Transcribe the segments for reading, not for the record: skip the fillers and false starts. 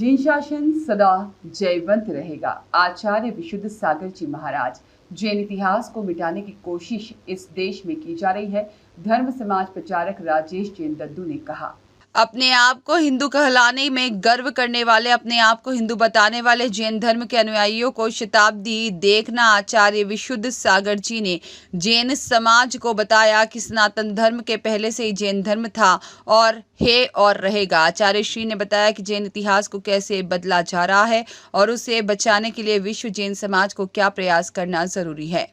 जैन शासन सदा जयवंत रहेगा। आचार्य विशुद्ध सागर जी महाराज। जैन इतिहास को मिटाने की कोशिश इस देश में की जा रही है, धर्म समाज प्रचारक राजेश जैन दद्दू ने कहा। अपने आप को हिंदू कहलाने में गर्व करने वाले, अपने आप को हिंदू बताने वाले जैन धर्म के अनुयायियों को शताब्दी देखना। आचार्य विशुद्ध सागर जी ने जैन समाज को बताया कि सनातन धर्म के पहले से ही जैन धर्म था और है और रहेगा। आचार्य श्री ने बताया कि जैन इतिहास को कैसे बदला जा रहा है और उसे बचाने के लिए विश्व जैन समाज को क्या प्रयास करना जरूरी है।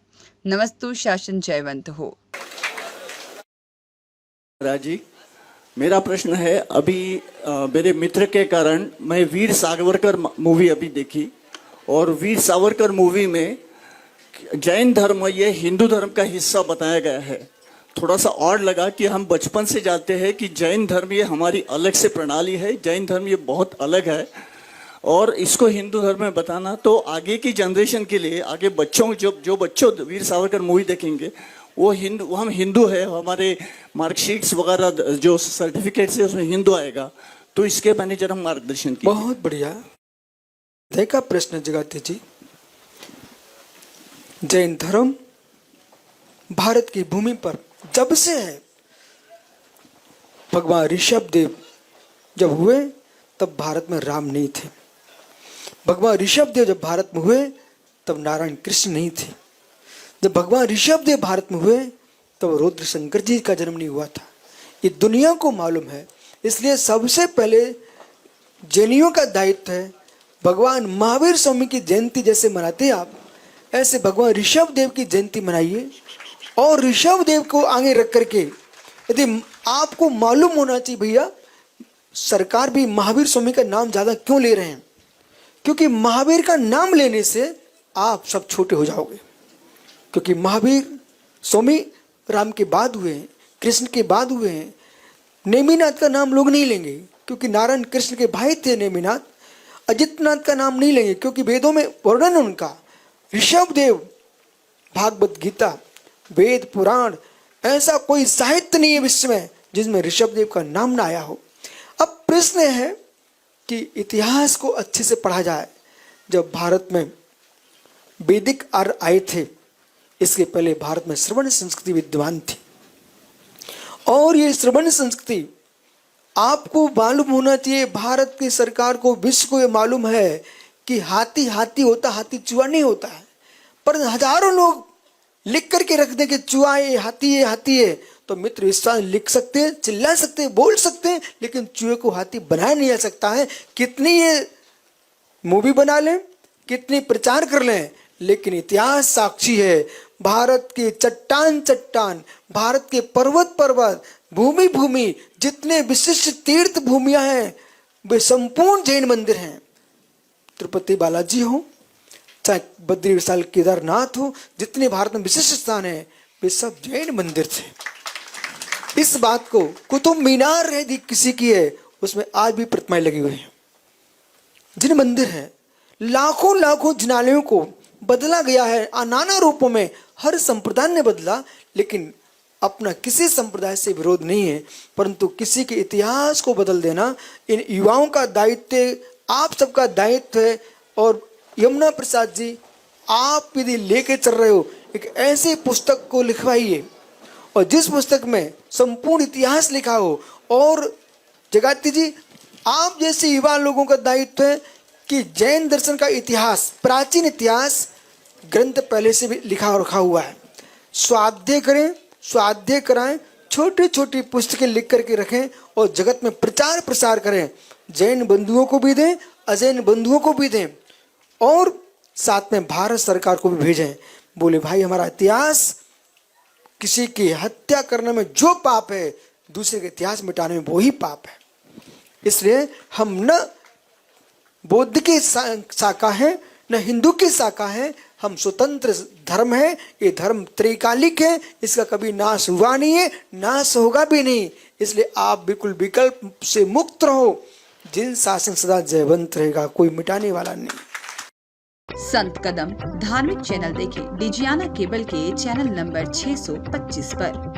नमस्तु, शासन जयवंत हो। राजी, मेरा प्रश्न है, अभी मेरे मित्र के कारण मैं वीर सावरकर मूवी अभी देखी और वीर सावरकर मूवी में जैन धर्म ये हिंदू धर्म का हिस्सा बताया गया है। थोड़ा सा और लगा कि हम बचपन से जानते हैं कि जैन धर्म ये हमारी अलग से प्रणाली है, जैन धर्म ये बहुत अलग है और इसको हिंदू धर्म में बताना तो आगे की जनरेशन के लिए, आगे बच्चों जो बच्चों वीर सावरकर मूवी देखेंगे वो हम हिंदू है, हमारे मार्कशीट्स वगैरह जो सर्टिफिकेट्स है उसमें हिंदू आएगा, तो इसके मैंने जरा मार्गदर्शन किया। बहुत बढ़िया देखा प्रश्न जगाते जी। जैन धर्म भारत की भूमि पर जब से है। भगवान ऋषभ देव जब हुए तब भारत में राम नहीं थे। भगवान ऋषभ देव जब भारत में हुए तब नारायण कृष्ण नहीं थे। जब भगवान ऋषभ देव भारत में हुए तब रुद्र शंकर जी का जन्म नहीं हुआ था। ये दुनिया को मालूम है, इसलिए सबसे पहले जैनियों का दायित्व है। भगवान महावीर स्वामी की जयंती जैसे मनाते हैं आप, ऐसे भगवान ऋषभ देव की जयंती मनाइए और ऋषभ देव को आगे रख करके, यदि आपको मालूम होना चाहिए भैया सरकार भी महावीर स्वामी का नाम ज्यादा क्यों ले रहे हैं, क्योंकि महावीर का नाम लेने से आप सब छोटे हो जाओगे। क्योंकि महावीर स्वामी राम के बाद हुए हैं, कृष्ण के बाद हुए हैं। नेमिनाथ का नाम लोग नहीं लेंगे क्योंकि नारायण कृष्ण के भाई थे नेमिनाथ। अजितनाथ का नाम नहीं लेंगे क्योंकि वेदों में वर्णन है उनका। ऋषभ देव, भागवत गीता, वेद पुराण, ऐसा कोई साहित्य नहीं है विश्व में जिसमें ऋषभ देव का नाम ना आया हो। अब प्रश्न है कि इतिहास को अच्छे से पढ़ा जाए। जब भारत में वैदिक आर्य आए थे, इसके पहले भारत में श्रवण संस्कृति विद्यमान थी और ये श्रवण संस्कृति आपको मालूम होना चाहिए। भारत की सरकार को, विश्व को ये मालूम है कि हाथी हाथी होता, हाथी चूहा नहीं होता है। पर हजारों लोग लिख करके रख दे कि चूहा है, हाथी है, हाथी है, तो मित्र विश्वास लिख सकते हैं, चिल्ला सकते हैं, बोल सकते हैं, लेकिन चूहे को हाथी बनाया नहीं जा सकता है। कितनी ये मूवी बना लें, कितनी प्रचार कर लें, लेकिन इतिहास साक्षी है। भारत के चट्टान चट्टान, भारत के पर्वत पर्वत, भूमि भूमि, जितने विशिष्ट तीर्थ भूमियां हैं वे संपूर्ण जैन मंदिर हैं। तिरुपति बालाजी हो, चाहे बद्री विशाल केदारनाथ हो, जितने भारत में विशिष्ट स्थान है वे सब जैन मंदिर थे। इस बात को कुतुब मीनार यदि किसी की है उसमें आज भी प्रतिमाएं लगी हुई हैं। जिन मंदिर हैं, लाखों लाखों जिनालयों को बदला गया है नाना रूपों में, हर संप्रदाय ने बदला, लेकिन अपना किसी संप्रदाय से विरोध नहीं है, परंतु किसी के इतिहास को बदल देना इन युवाओं का दायित्व, आप सबका दायित्व है। और यमुना प्रसाद जी, आप यदि लेके चल रहे हो एक ऐसी पुस्तक को लिखवाइए और जिस पुस्तक में संपूर्ण इतिहास लिखा हो। और जगाती जी, आप जैसे युवा लोगों का दायित्व है कि जैन दर्शन का इतिहास, प्राचीन इतिहास ग्रंथ पहले से भी लिखा रखा हुआ है, स्वाध्याय करें, स्वाध्याय कराएं, छोटी छोटी पुस्तकें लिख करके रखें और जगत में प्रचार प्रसार करें। जैन बंधुओं को भी दें, अजैन बंधुओं को भी दें और साथ में भारत सरकार को भी भेजें। बोले भाई हमारा इतिहास, किसी की हत्या करने में जो पाप है, दूसरे के इतिहास मिटाने में वो ही पाप है। इसलिए हम न बौद्ध की शाखा है न हिंदू की शाखा है, हम स्वतंत्र धर्म है। ये धर्म त्रिकालिक है, इसका कभी नाश हुआ नहीं है, नाश होगा भी नहीं। इसलिए आप बिल्कुल विकल्प से मुक्त रहो। जिन शासन सदा जयवंत रहेगा, कोई मिटाने वाला नहीं। संत कदम धार्मिक चैनल देखें डिजियाना केबल के चैनल नंबर 625 पर।